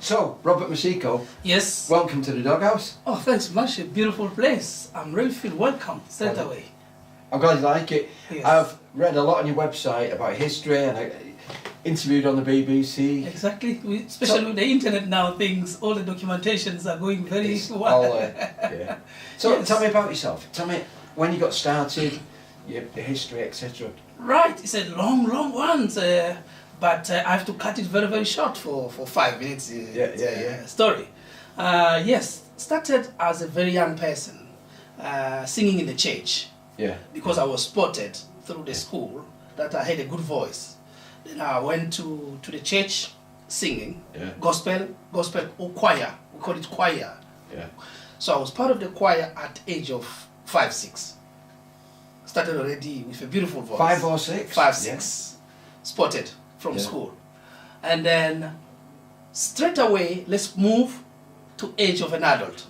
So, Robert Maseko, Yes. welcome to the Doghouse. Oh, thanks much. A beautiful place. I'm really feel welcome straight away. I'm glad you like it. Yes. I've read a lot on your website about history and I interviewed on the BBC. Exactly. Especially with the internet now, all the documentations are going very It's well. all, yeah. So, Yes. tell me about yourself. Tell me when you got started, your history, etc. Right. It's a long one. But I have to cut it very, very short for 5 minutes. Story. Yes. Started as a very young person, singing in the church. Yeah. Because I was spotted through the school that I had a good voice. Then I went to the church singing, gospel or choir. We call it choir. Yeah. So I was part of the choir at age of 5, 6. Started already with a beautiful voice. 5 or 6? 5, 6. Spotted from school. And then straight away, let's move to age of an adult.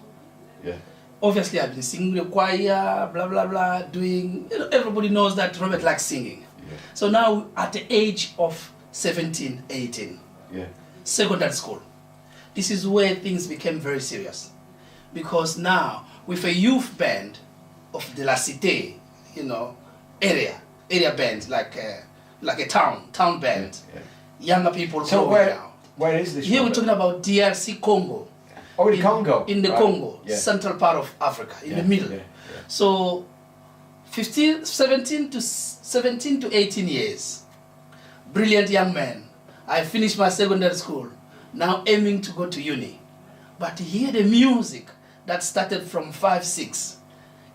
Yeah. Obviously, I've been singing the choir, blah, blah, blah, doing, everybody knows that Robert likes singing. Yeah. So now at the age of 17, 18, secondary school, this is where things became very serious. Because now, with a youth band of the La Cité, area band, like a town band, younger people So growing now. where is this? Here we're Robert? talking about DRC Congo. Oh, in Congo? In the Right. Congo, Yeah. central part of Africa, in the middle. Yeah. So 17 to 18 years, brilliant young man. I finished my secondary school, now aiming to go to uni. But hear the music that started from 5, 6,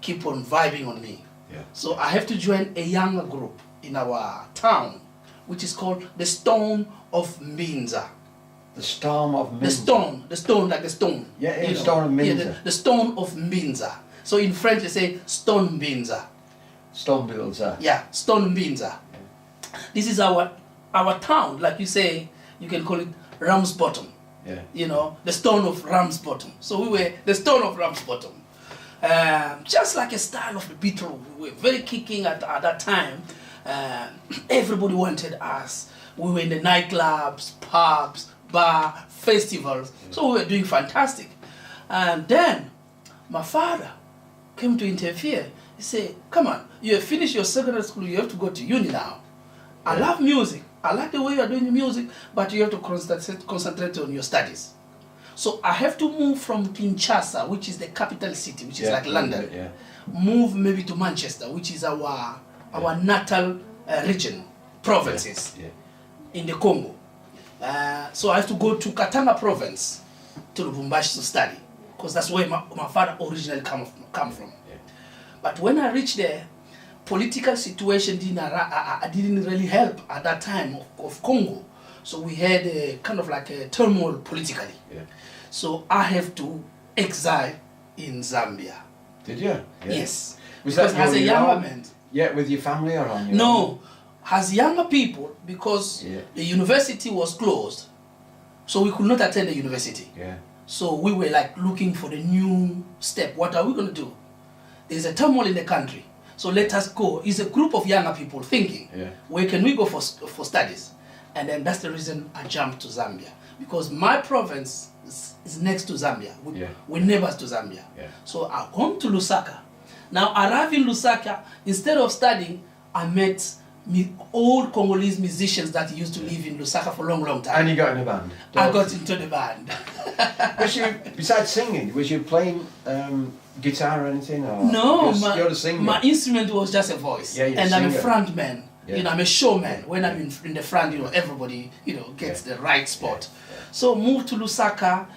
keep on vibing on me. Yeah. So I have to join a younger group in our town, which is called the Stone of Mbinza. The Storm of Minza. The stone like the stone. Yeah, you know. Stone of Minza. Yeah, the Stone of Mbinza. So in French they say Stone Mbinza. Stone Builder. Yeah, Stone Mbinza. This is our town, like you say, you can call it Ramsbottom. Yeah. The Stone of Ramsbottom. So we were the Stone of Ramsbottom. Just like a style of the Beatles, we were very kicking at that time. Everybody wanted us. We were in the nightclubs, pubs, bar, festivals. So we were doing fantastic. And then my father came to interfere. He said, come on, you have finished your secondary school, you have to go to uni now. I love music. I like the way you are doing the music, but you have to concentrate on your studies. So I have to move from Kinshasa, which is the capital city, which is like London, move maybe to Manchester, which is our natal region, provinces in the Congo. So I have to go to Katanga province, to Lubumbashi to study, because that's where my father originally come from. But when I reached there, political situation didn't really help at that time of Congo. So we had a kind of like a turmoil politically. So I have to exile in Zambia. Did you? Yes. Was because that as a younger man. Yeah, with your family or on your own? No, as younger people, because the university was closed, so we could not attend the university. So we were like looking for the new step. What are we going to do? There's a turmoil in the country, so let us go. It's a group of younger people thinking, where can we go for studies? And then that's the reason I jumped to Zambia, because my province is next to Zambia. We're neighbors to Zambia. So I come to Lusaka. Now, arriving in Lusaka, instead of studying, I met old Congolese musicians that used to live in Lusaka for a long, long time. And you got in a band? I got into the band. Was you, besides singing, was you playing guitar or anything? Or No, you're the singer? My instrument was just a voice. Yeah, you're and a I'm a singer. front man. I'm a showman. When I'm in the front, everybody, gets the right spot. So moved to Lusaka.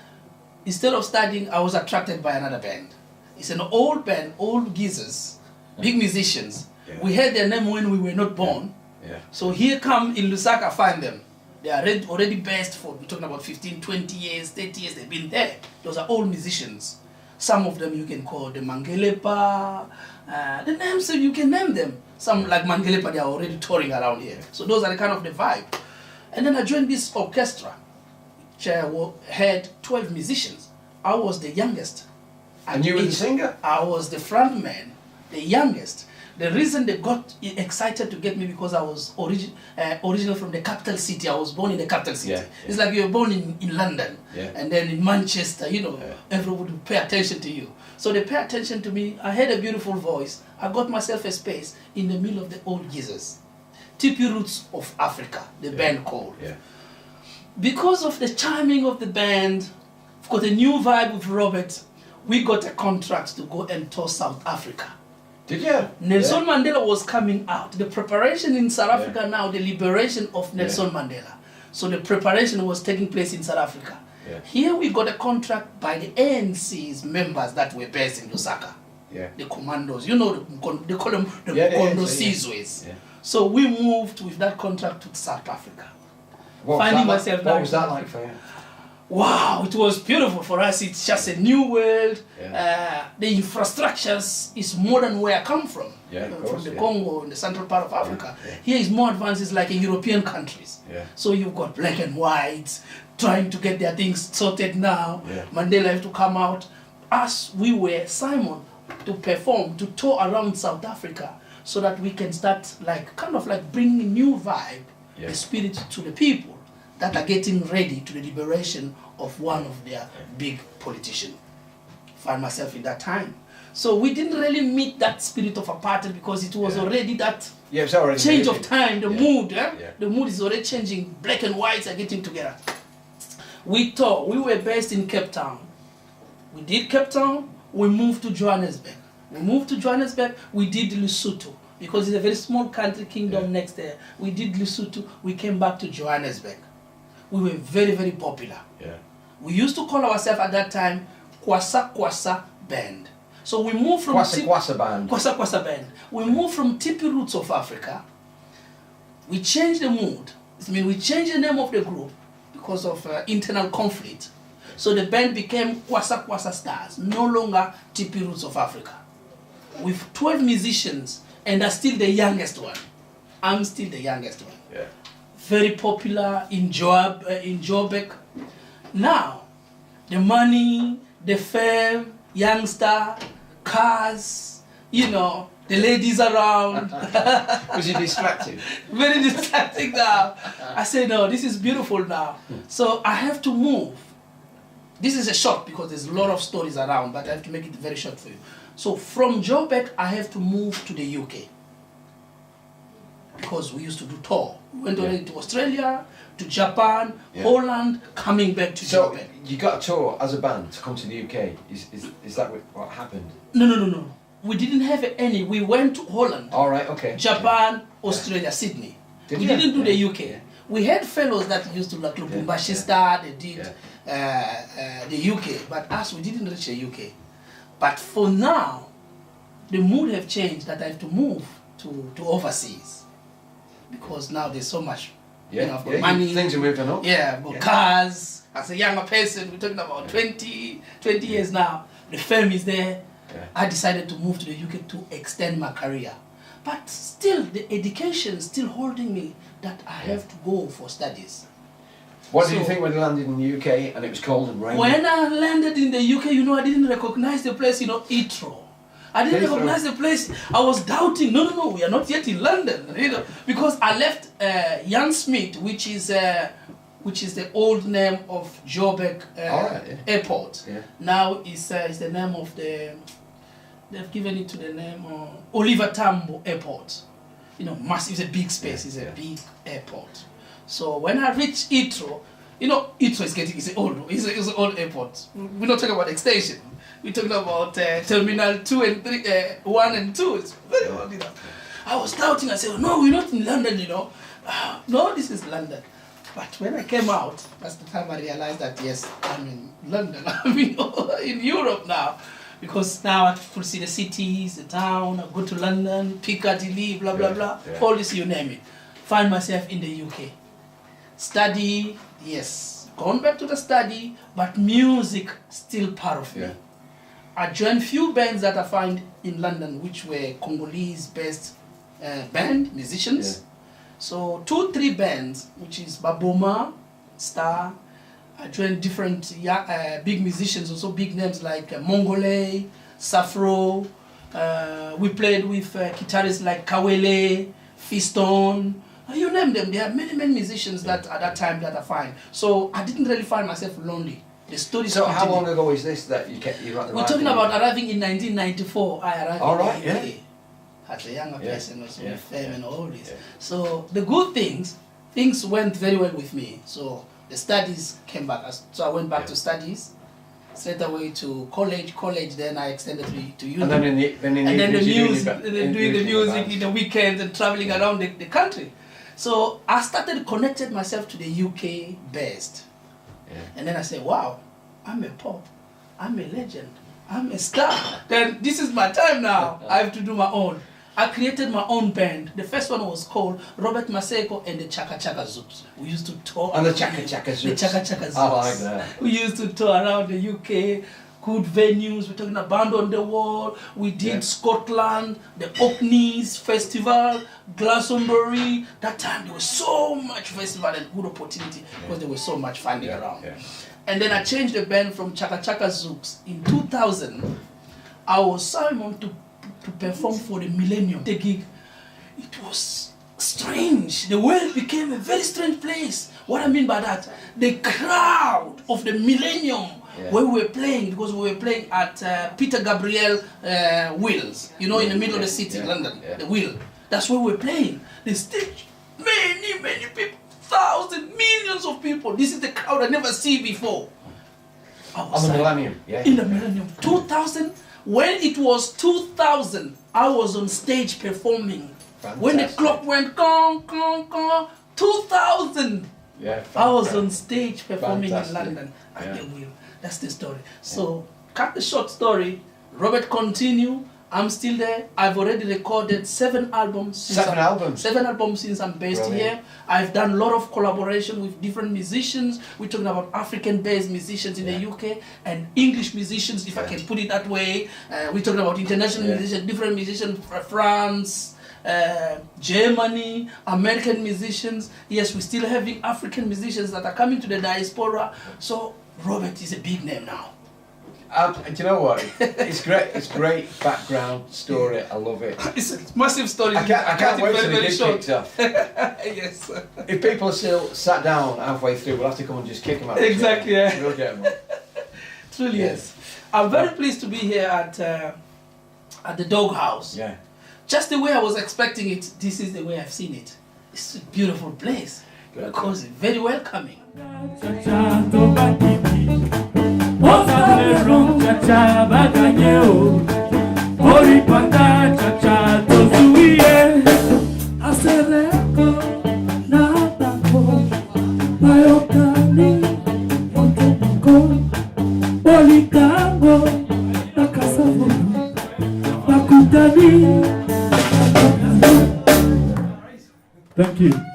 Instead of studying, I was attracted by another band. It's an old band, old geezers, big musicians. We heard their name when we were not born. So here come in Lusaka, find them. They are already based for, we're talking about 15, 20 years, 30 years, they've been there. Those are old musicians. Some of them you can call the Mangelepa, the names, so you can name them. Some like Mangelepa, they are already touring around here. So those are the kind of the vibe. And then I joined this orchestra, which had 12 musicians. I was the youngest. And you were the singer? I was the front man, the youngest. The reason they got excited to get me because I was original from the capital city. I was born in the capital city. Yeah, yeah. It's like you were born in London, and then in Manchester, everybody would pay attention to you. So they pay attention to me. I had a beautiful voice. I got myself a space in the middle of the old Jesus. Tipi Roots of Africa, the band called. Yeah. Because of the charming of the band, of course, the new vibe with Robert, we got a contract to go and tour South Africa. Did you? Nelson Mandela was coming out. The preparation in South Africa now, the liberation of Nelson Mandela. So the preparation was taking place in South Africa. Yeah. Here we got a contract by the ANC's members that were based in Lusaka. Yeah. The commandos. You know, they call them the Mukondo Sizwes. Yeah. So we moved with that contract to South Africa. What was that like for you? Wow, it was beautiful for us. It's just a new world. Yeah. The infrastructures is more than where I come from. Yeah, of course, from the Congo, in the central part of Africa. Yeah. Here is more advanced. It's like in European countries. Yeah. So you've got black and whites trying to get their things sorted now. Yeah. Mandela have to come out. Us, we were Simon to perform, to tour around South Africa so that we can start kind of bringing a new vibe, the spirit to the people that are getting ready to the liberation of one of their big politicians. Find myself in that time. So we didn't really meet that spirit of apartheid because it was already that change of time, the mood. The mood is already changing. Black and whites are getting together. We thought we were based in Cape Town. We did Cape Town, we moved to Johannesburg. We did Lesotho because it's a very small country, kingdom next there. We did Lesotho, we came back to Johannesburg. We were very, very popular. Yeah. We used to call ourselves at that time Kwasa Kwasa Band. So we moved from Kwasa Band. Kwasa Kwasa Band. We moved from Tipi Roots of Africa. We changed the mood. I mean, we changed the name of the group because of internal conflict. So the band became Kwasa Kwasa Stars, no longer Tipi Roots of Africa. With 12 musicians, and I'm still the youngest one. I'm still the youngest one. Yeah. Very popular in Joburg. Now, the money, the fame, youngster, cars, the ladies around. Was it distracting? Very distracting now. I said, no, this is beautiful now. So I have to move. This is a short because there's a lot of stories around, but I have to make it very short for you. So from Joburg, I have to move to the UK. Because we used to do tour. We went already to Australia, to Japan, Holland, coming back to Joburg. So you got a tour as a band to come to the UK. Is that what happened? No. We didn't have any. We went to Holland. All right, okay. Japan, Australia, Sydney. We didn't do the UK. Yeah. We had fellows that used to like Lubumbashi Star, they did the UK, but us, we didn't reach the UK. But for now, the mood have changed that I have to move to overseas. Because now there's so much money. Things are moving up. But cars. As a younger person, we're talking about 20 years now. The fame is there. Yeah. I decided to move to the UK to extend my career. But still, the education is still holding me that I have to go for studies. What did you think when you landed in the UK and it was cold and rainy? When I landed in the UK, I didn't recognize the place, Heathrow. I didn't recognize the place. I was doubting. No, we are not yet in London. Because I left Jan Smith, which is the old name of Joburg Airport. Yeah. Now it's the name of they've given it to the name Oliver Tambo Airport. Massive. It's a big space. It's a big airport. So when I reached Heathrow, Heathrow it's an old airport. We're not talking about extension. We're talking about Terminal 2 and 3, 1 and 2. It's very old, I was doubting. I said, no, we're not in London, No, this is London. But when I came out, that's the time I realized that, yes, I'm in London. I'm in Europe now. Because now I could see the cities, the town, I go to London, Piccadilly, blah, blah, blah. All this, you name it. Find myself in the UK. Study, yes. Gone back to the study, but music still part of me. I joined few bands that I find in London, which were Congolese-based band, musicians. So 2-3 bands, which is Baboma, Star. I joined different big musicians, also big names like Mongole, Safro. We played with guitarists like Kawele, Fiston. You name them. There are many musicians that at that time that I find. So I didn't really find myself lonely. The story. So how long ago is this that you kept? We're talking about arriving in 1994. I arrived in the UK as a younger person, also with fame and all this. So the good things went very well with me. So the studies came back. So I went back to studies, straight away to college. Then I extended to uni. And then the music, doing the music in the weekends and traveling around the country. So I started connected myself to the UK based. And then I said, wow, I'm a pop, I'm a legend, I'm a star. Then this is my time now. I have to do my own. I created my own band. The first one was called Robert Maseko and the Chaka Chaka Zooks. We used to tour. And the Chaka Chaka Zooks. The Chaka Chaka Zooks. I like that. We used to tour around the UK. Good venues. We're talking about Band on the Wall. We did Scotland, the Orkneys Festival, Glastonbury. That time there was so much festival and good opportunity because there was so much funding around. And then I changed the band from Chaka Chaka Zooks. In 2000, I was summoned to perform for the Millennium. The gig, it was strange. The world became a very strange place. What I mean by that, the crowd of the Millennium. Where we were playing, because we were playing at Peter Gabriel Wheels, you know, in the middle of the city, London, the Wheel. That's where we were playing. The stage, many people, thousands, millions of people. This is the crowd I never see before. On the Millennium, in the Millennium. 2000, when it was 2000, I was on stage performing. Fantastic. When the clock went gong, gong, gong, 2000. I was on stage performing in London at the Wheel. That's the story. So, cut the short story. Robert continue. I'm still there. I've already recorded 7 albums. 7 albums? 7 albums since I'm based here. I've done a lot of collaboration with different musicians. We're talking about African-based musicians in the UK and English musicians, if I can put it that way. We're talking about international musicians, different musicians from France, Germany, American musicians. Yes, we're still having African musicians that are coming to the diaspora. So Robert is a big name now. Do you know what? It's great. It's great background story. I love it. It's a massive story. I can't wait till the gig kicks off. Yes. If people are still sat down halfway through, we'll have to come and just kick them out. Exactly. Yeah. We'll get them. Truly is. I'm very pleased to be here at the Doghouse. Yeah. Just the way I was expecting it, this is the way I've seen it. It's a beautiful place. Because it's very welcoming. Thank you.